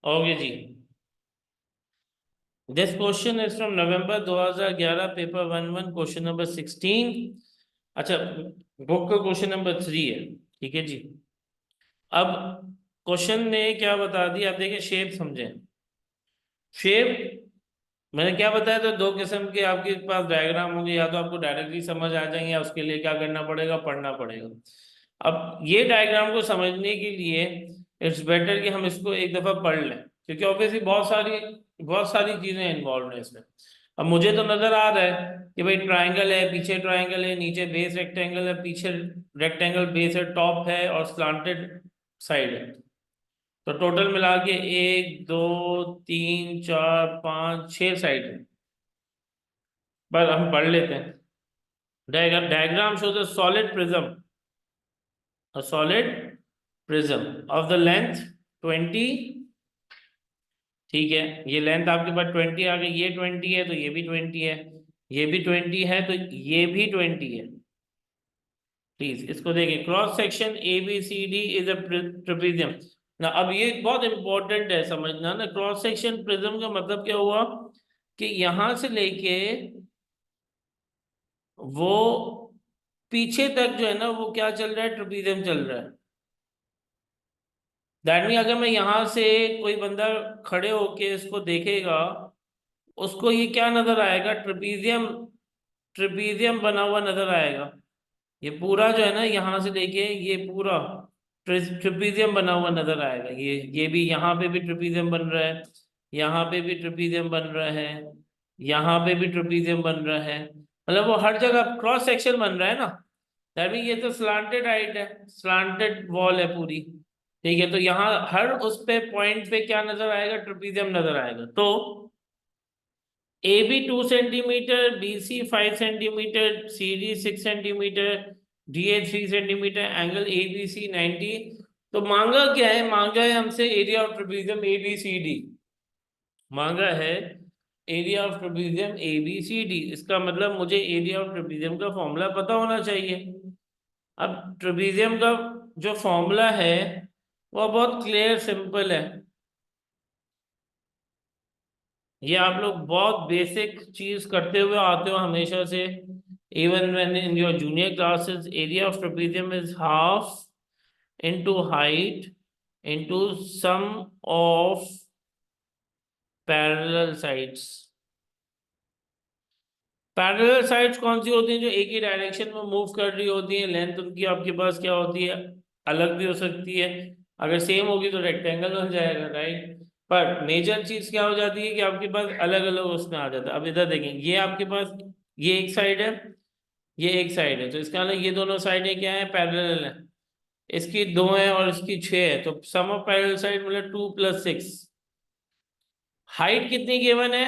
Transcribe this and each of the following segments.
Okay जी। This question is from November 2011, paper 1-1, question number 16। अच्छा, book का question number 3 है। ठीक है जी। अब क्वेश्चन ने क्या बता दिया, आप देखिए, शेप समझें। शेप मैंने क्या बताया था, दो किस्म के आपके पास डायग्राम होंगे, या तो आपको डायरेक्टली समझ आ जाएंगे, या उसके लिए क्या करना पड़ेगा, पढ़ना पड़ेगा। अब ये डायग्राम को समझने के लिए इट्स बेटर कि हम इसको एक दफा पढ़ लें, क्योंकि ऑब्वियसली बहुत सारी चीजें इन्वॉल्व हैं इसमें। अब मुझे तो नजर आ रहा है कि भाई ट्राइंगल है, पीछे ट्राइंगल है, नीचे बेस रेक्टेंगल है, पीछे रेक्टेंगल बेस है, टॉप है और स्लांटेड साइड है। तो टोटल मिला के 1 2 3 4 5 6 साइड है। पर हम पढ़ लेते हैं। Diagram shows a solid prism, a solid prism of the length 20। ठीक है, ये लेंथ आपके पास 20 आ गई, ये 20 है तो ये भी 20 है, ये भी 20 है तो ये भी 20 है। प्लीज इसको देखिए, cross section A B C D is a trapezium ना। अब ये बहुत इंपॉर्टेंट है समझना ना, क्रॉस सेक्शन प्रिज्म का मतलब क्या हुआ कि यहां से लेके वो पीछे तक जो है ना, वो क्या चल रहा है, ट्रेपेजियम चल रहा है। दैट मीन अगर मैं यहां से, कोई बंदा खड़े होके इसको देखेगा, उसको ये क्या नजर आएगा, ट्रेपीजियम। ट्रेपीजियम बना हुआ नजर आएगा। ये पूरा जो है ना, यहाँ से लेके ये पूरा ट्रेपीजियम बना हुआ नजर आएगा। ये भी यहाँ पे भी ट्रेपीजियम बन रहा है, यहाँ पे भी ट्रेपीजियम बन रहा है, यहाँ पे भी ट्रेपीजियम बन रहा है, मतलब वो हर जगह क्रॉस सेक्शन बन रहा है ना। दैट मीन ये तो स्लांटेड हाइट है, स्लांटेड वॉल है पूरी। ठीक है, तो यहाँ हर उस पे पॉइंट पे क्या नजर आएगा, ट्रेपीजियम नजर आएगा। तो A B 2 centimetre, B C 5 centimetre, C D 6 centimetre, D A 3 centimetre, angle A B C 90। तो मांगा क्या है, मांगा है हमसे area of trapezium A B C D. मांगा है area of trapezium A B C D. इसका मतलब मुझे एरिया ऑफ ट्रेपीजियम का फॉर्मूला पता होना चाहिए। अब ट्रेपीजियम का जो फॉर्मूला है वो बहुत क्लियर सिंपल है। ये आप लोग बहुत बेसिक चीज करते हुए आते हो हमेशा से। Even when in your junior classes, area of trapezium is half into height into sum of parallel sides. Parallel sides कौन सी होती हैं, जो एक ही डायरेक्शन में मूव कर रही होती हैं। लेंथ उनकी आपके पास क्या होती है, अलग भी हो सकती है। अगर सेम होगी तो रेक्टेंगल बन जाएगा, राइट। पर मेजर चीज क्या हो जाती है कि आपके पास अलग अलग उसमें आ जाता है। अब इधर देखें, ये आपके पास ये एक साइड है, ये एक साइड है, तो इसका मतलब ये दोनों साइडें क्या है, पैरेलल है। इसकी 2 है और इसकी 6 है, तो सम ऑफ पैरेलल साइड मतलब 2 + 6। हाइट कितनी गिवन है,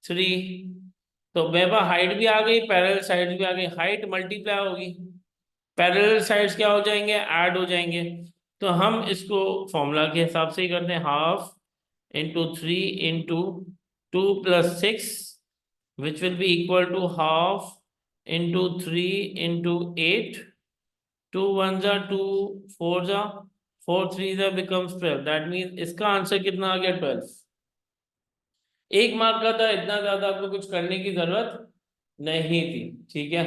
3। तो मेरे पास हाइट भी आ गई, पैरेलल साइड भी आ गई, हाइट मल्टीप्लाई होगी, पैरेलल साइड्स क्या हो जाएंगे, ऐड हो जाएंगे। तो हम इसको फॉर्मूला के हिसाब से ही करते हैं, half into 3 into 2 + 6, which will be equal to half into 3 into 8। 2 1 जा 2, 4 जा 4, 3 जा बिकम्स 12। दैट मीन इसका आंसर कितना आ गया, 12। एक मार्क का था, इतना ज्यादा आपको कुछ करने की जरूरत नहीं थी। ठीक है।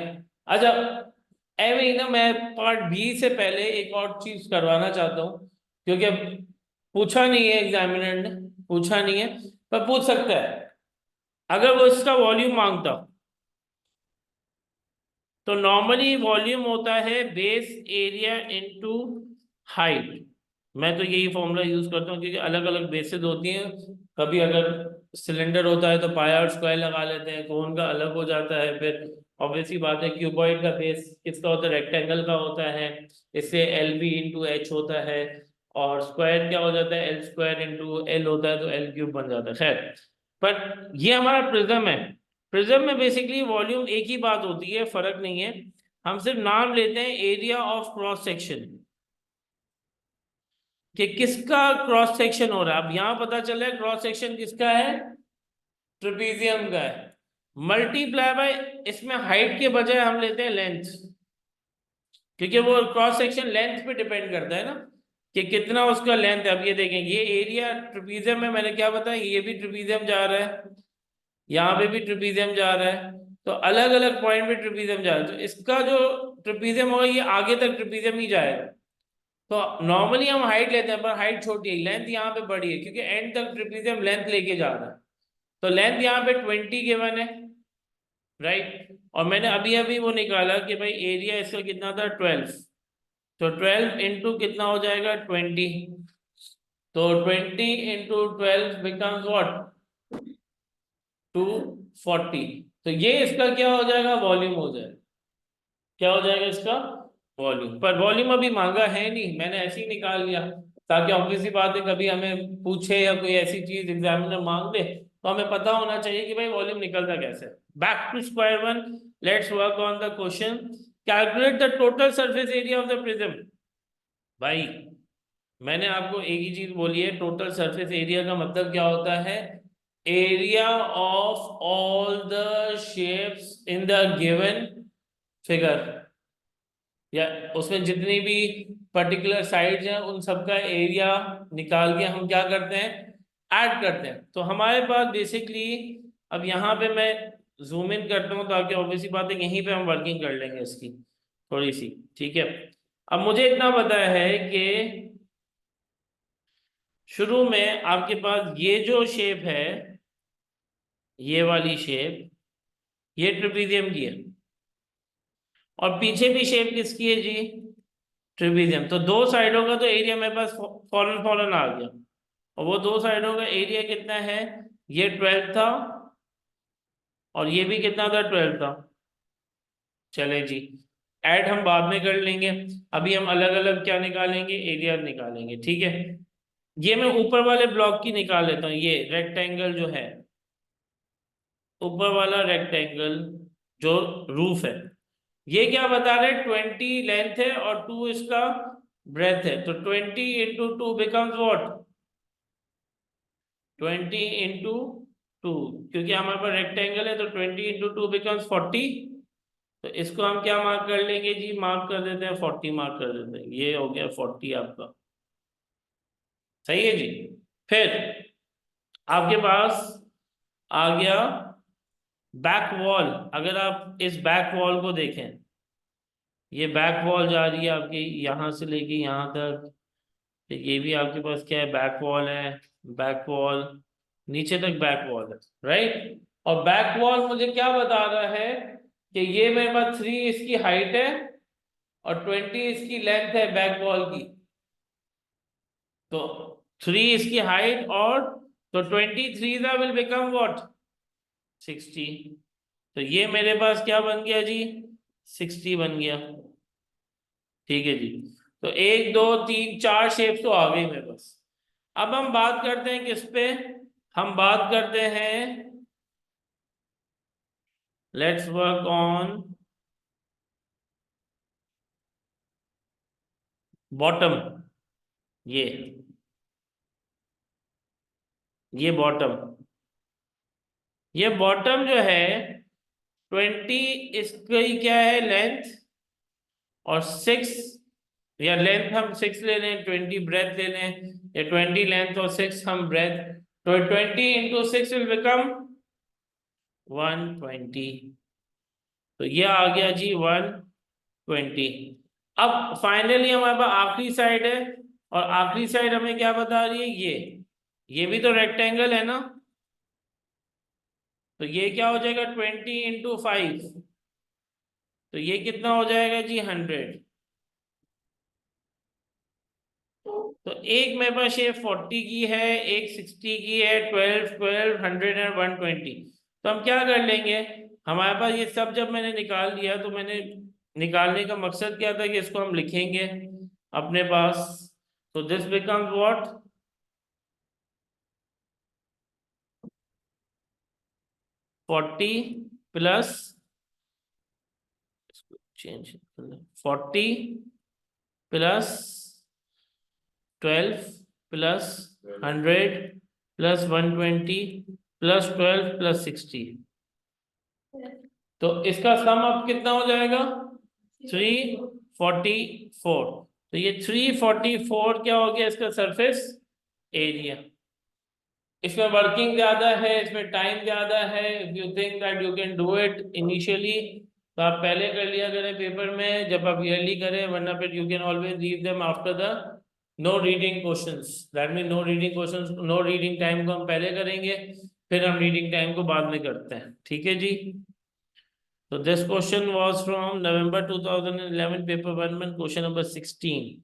अच्छा, एवे ही ना, मैं पार्ट बी से पहले एक और चीज करवाना चाहता हूँ, क्योंकि अब पूछा नहीं है, एग्जामिनर ने पूछा नहीं है, पर पूछ सकता है। अगर वो इसका वॉल्यूम मांगता, तो नॉर्मली वॉल्यूम होता है बेस एरिया इनटू हाइट। मैं तो यही फॉर्मूला यूज करता हूँ, क्योंकि अलग अलग बेसेस होती हैं। कभी अगर सिलेंडर होता है तो पाई आर स्क्वायर लगा लेते हैं, कोन का अलग हो जाता है। फिर ऑब्वियसली बात है, क्यूबॉइड का बेस किसका होता है, रेक्टेंगल का होता है। इससे एल बी इंटू एच होता है, और स्क्वायर क्या हो जाता है, एल स्क्वायर इंटू एल होता है, तो एल क्यूब बन जाता है। खैर, पर ये हमारा प्रिज्म है। प्रिज्म में बेसिकली वॉल्यूम एक ही बात होती है, फर्क नहीं है। हम सिर्फ नाम लेते हैं एरिया ऑफ क्रॉस सेक्शन, कि किसका क्रॉस सेक्शन हो रहा है। अब यहां पता चला है क्रॉस सेक्शन किसका है, ट्रेपीजियम का है। मल्टीप्लाई बाय, इसमें हाइट के बजाय हम लेते हैं लेंथ, क्योंकि वो क्रॉस सेक्शन लेंथ पे डिपेंड करता है ना। कि कितना उसका लेंथ है। अब ये देखें, ये एरिया ट्रेपीजियम में मैंने क्या बताया, ये भी ट्रेपीजियम जा रहा है, यहाँ पे भी ट्रेपीजियम जा रहा है, तो अलग अलग पॉइंट पे ट्रेपीजियम जा रहा है, तो इसका जो ट्रेपीजियम होगा ये आगे तक ट्रेपीजियम ही जाएगा। तो नॉर्मली हम हाइट लेते हैं, पर हाइट छोटी है, लेंथ यहाँ पे बड़ी है, क्योंकि एंड तक ट्रेपीजियम लेंथ लेके जा रहा है। तो लेंथ यहाँ पे 20 गिवन है, राइट। और मैंने अभी अभी वो निकाला कि भाई एरिया इसका कितना था, 12। तो 12 इंटू कितना हो जाएगा, 20। तो 20 इंटू 12 बिकम्स व्हाट, 240। तो ये इसका क्या हो जाएगा, वॉल्यूम हो जाएगा। क्या हो जाएगा इसका, वॉल्यूम। पर वॉल्यूम अभी मांगा है नहीं, मैंने ऐसे ही निकाल लिया, ताकि ऑब्वियसली बात है कभी हमें पूछे या कोई ऐसी चीज एग्जामिनर मांग दे तो हमें पता होना चाहिए कि भाई वॉल्यूम निकलता कैसे। Back to square one, let's work on the question. Calculate the total surface area of the prism. भाई मैंने आपको एक ही चीज बोली है, टोटल सरफेस एरिया का मतलब क्या होता है, area of all the shapes in the given figure, या उसमें जितनी भी पर्टिकुलर साइड्स हैं उन सबका एरिया निकाल के हम क्या करते हैं, ऐड करते हैं। तो हमारे पास बेसिकली, अब यहाँ पे मैं जूम इन करता हूँ ताकि ऑब्वियसली बात है यहीं पे हम वर्किंग कर लेंगे इसकी थोड़ी सी, ठीक है। अब मुझे इतना पता है कि शुरू में आपके पास ये जो शेप है, ये वाली शेप, ये ट्रेपीजियम की है, और पीछे भी शेप किसकी है जी, ट्रेपीजियम। तो दो साइडों का तो एरिया मेरे पास फॉरन फॉरन आ गया, और वो दो साइडों का एरिया कितना है, ये 12 था और ये भी कितना था, 12 था। चले जी, ऐड हम बाद में कर लेंगे, अभी हम अलग अलग क्या निकालेंगे, एरिया निकालेंगे, ठीक है। ये मैं ऊपर वाले ब्लॉक की निकाल लेता हूँ, ये रेक्टेंगल जो है, ऊपर वाला रेक्टेंगल जो रूफ है, ये क्या बता रहे, 20 लेंथ है और 2 इसका ब्रेथ है। तो 20 इंटू 2 बिकम्स वॉट, 20 इंटू 2, क्योंकि हमारे पास रेक्टेंगल है तो 20 इंटू 2 बिकम्स 40। तो इसको हम क्या मार्क कर लेंगे जी, मार्क कर देते हैं 40, मार्क कर देते हैं, ये हो गया 40 आपका, सही है जी। फिर आपके पास आ गया बैक वॉल। अगर आप इस बैक वॉल को देखें, ये बैक वॉल जा रही है आपकी यहाँ से लेके यहाँ तक, तो ये भी आपके पास क्या है, बैक वॉल है, बैक वॉल नीचे तक बैक वॉल है, राइट। और बैक वॉल मुझे क्या बता रहा है कि ये मेरे पास 3 इसकी हाइट है और 20 इसकी लेंथ है बैक वॉल की। तो 3 इसकी हाइट, और तो 23 विल बिकम व्हाट, 60। तो ये मेरे पास क्या बन गया जी, 60 बन गया, ठीक है जी। तो 1 2 3 4 शेप्स तो आ गई मेरे पास। अब हम बात करते हैं किस पे, हम बात करते हैं, लेट्स वर्क ऑन बॉटम। ये ये बॉटम, ये बॉटम जो है 20 इसकी क्या है लेंथ, और 6, या लेंथ हम 6 ले लें, 20 ब्रेथ ले लें, या 20 लेंथ और 6 हम ब्रेथ, तो 20 इंटू 6 विल बिकम 120। तो ये आ गया जी 120। अब फाइनली हमारे पास आखिरी साइड है, और आखिरी साइड हमें क्या बता रही है, ये भी तो रेक्टेंगल है ना। तो ये क्या हो जाएगा, 20 इंटू 5, तो ये कितना हो जाएगा जी, 100। तो एक मेरे पास शेप 40 की है, एक 60 की है, 12 12 100 एंड 120। तो हम क्या कर लेंगे, हमारे पास ये सब जब मैंने निकाल लिया, तो मैंने निकालने का मकसद क्या था कि इसको हम लिखेंगे अपने पास। तो this becomes what, 40 plus, change 40 plus 12 plus 100 plus 120 plus 12 plus 60। तो इसका सम अब कितना हो जाएगा, 344। तो ये 344 क्या हो गया इसका सरफेस एरिया। इसमें वर्किंग ज्यादा है, इसमें टाइम ज्यादा है। If you think that you can do it initially तो आप पहले कर लिया करें पेपर में जब आप ईयरली करें, वरना फिर you can always leave them after the no reading questions. That mean no reading questions, no reading time को हम पहले करेंगे, फिर हम रीडिंग टाइम को बाद में करते हैं, ठीक है जी। तो this question was from November 2011 paper 1 में क्वेश्चन नंबर 16।